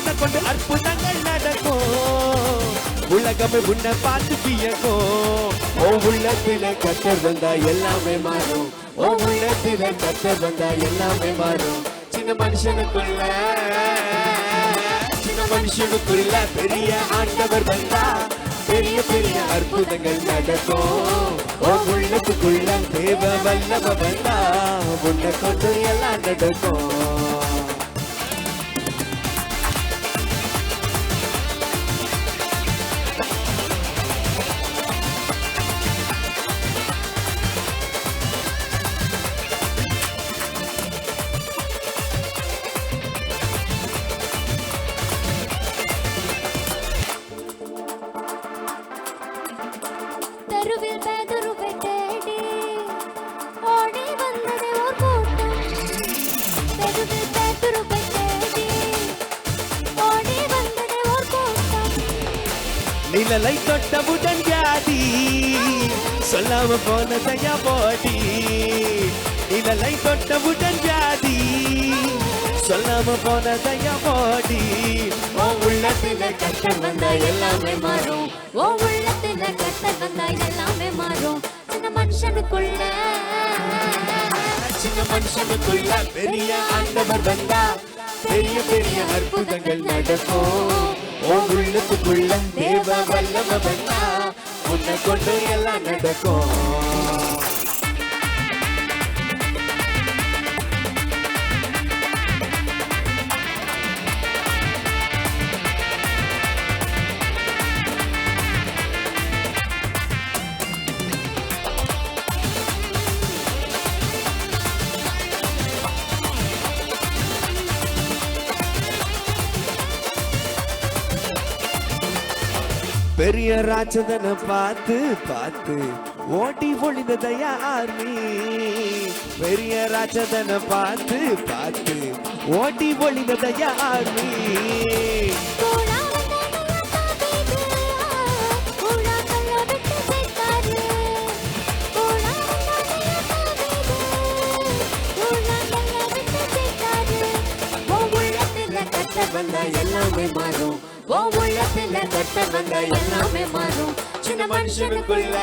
உன்னை கொண்டு அற்புதங்கள் நடக்கும் உலகமே உன்னை பார்த்து வியக்கும் ஓ உள்ளத்தில கர்த்தர் வந்தா எல்லாமே மாறும் ஓ உள்ளத்தில கர்த்தர் வந்தா எல்லாமே மாறும் சின்ன மனுஷனுக்குள்ள பெரிய ஆண்டவர் வந்தா பெரிய பெரிய அற்புதங்கள் நடக்கும் ஓ உள்ளத்துக்குள்ள தேவ வல்லம வந்தா உன்னை கொண்டு எல்லாம் நடக்கும் தெருவில் பேதுருவை தேடி ஓடி வந்தது ஒரு கூட்டம் தெருவில் பேதுருவை தேடி ஓடி வந்தது ஒரு கூட்டம் நிழலை தொட்டவுடன் வியாதி சொல்லாம போனதையா போடி நிழலை தொட்டவுடன் வியாதி சொல்லாம போனதையா போடி ஓ உள்ளத்தில கர்த்தர் வந்தா எல்லாமே மாறும் ஓ உள்ளத்தில கர்த்தர் வந்தா எல்லாமே மாறும் சின்ன மனுஷனுக்குள்ள பெரிய ஆண்டவர் வந்தா பெரிய பெரிய அற்புதங்கள் நடக்கும் ஓ உள்ளத்துக்குள்ள தேவ வல்லம வந்தா உன்னை கொண்டு எல்லாம் நடக்கும் பெரிய ராட்சதனை பார்த்து பார்த்து ஓட்டி ஒளிந்ததையா ஆர்மி பெரிய ராட்சதனை பார்த்து பார்த்து ஓட்டி ஒளிந்ததையா ஆர்மி வந்தா எல்லாமே மாறும் ஓ உள்ளத்தில கர்த்தர் வந்தா எல்லாமே மாறும் சின்ன மனுஷனுக்குள்ள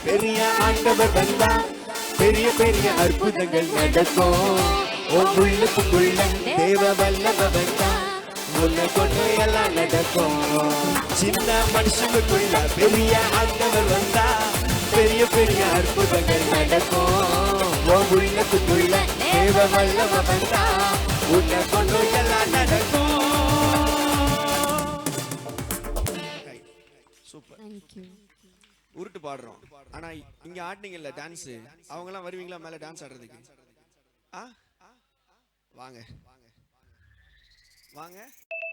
பெரிய ஆண்டவர் வந்தா பெரிய பெரிய அற்புதங்கள் நடக்கும் ஓ உள்ளத்துக்குள்ள தேவ வல்லம வந்தா உன்னை கொண்டு எல்லாம் நடக்கும் சின்ன மனுஷனுக்குள்ள பெரிய ஆண்டவர் வந்தா பெரிய பெரிய அற்புதங்கள் நடக்கும் ஓ உள்ளத்துக்குள்ள தேவ வல்லம வந்தா உன்னை கொண்டு எல்லாம் நடக்கும் சூப்பர் உருட்டு பாடுறோம் ஆனா இங்க ஆடுனீங்கல்ல டான்ஸ் அவங்க எல்லாம் வருவீங்களா மேல டான்ஸ் ஆடுறதுக்கு வாங்க வாங்க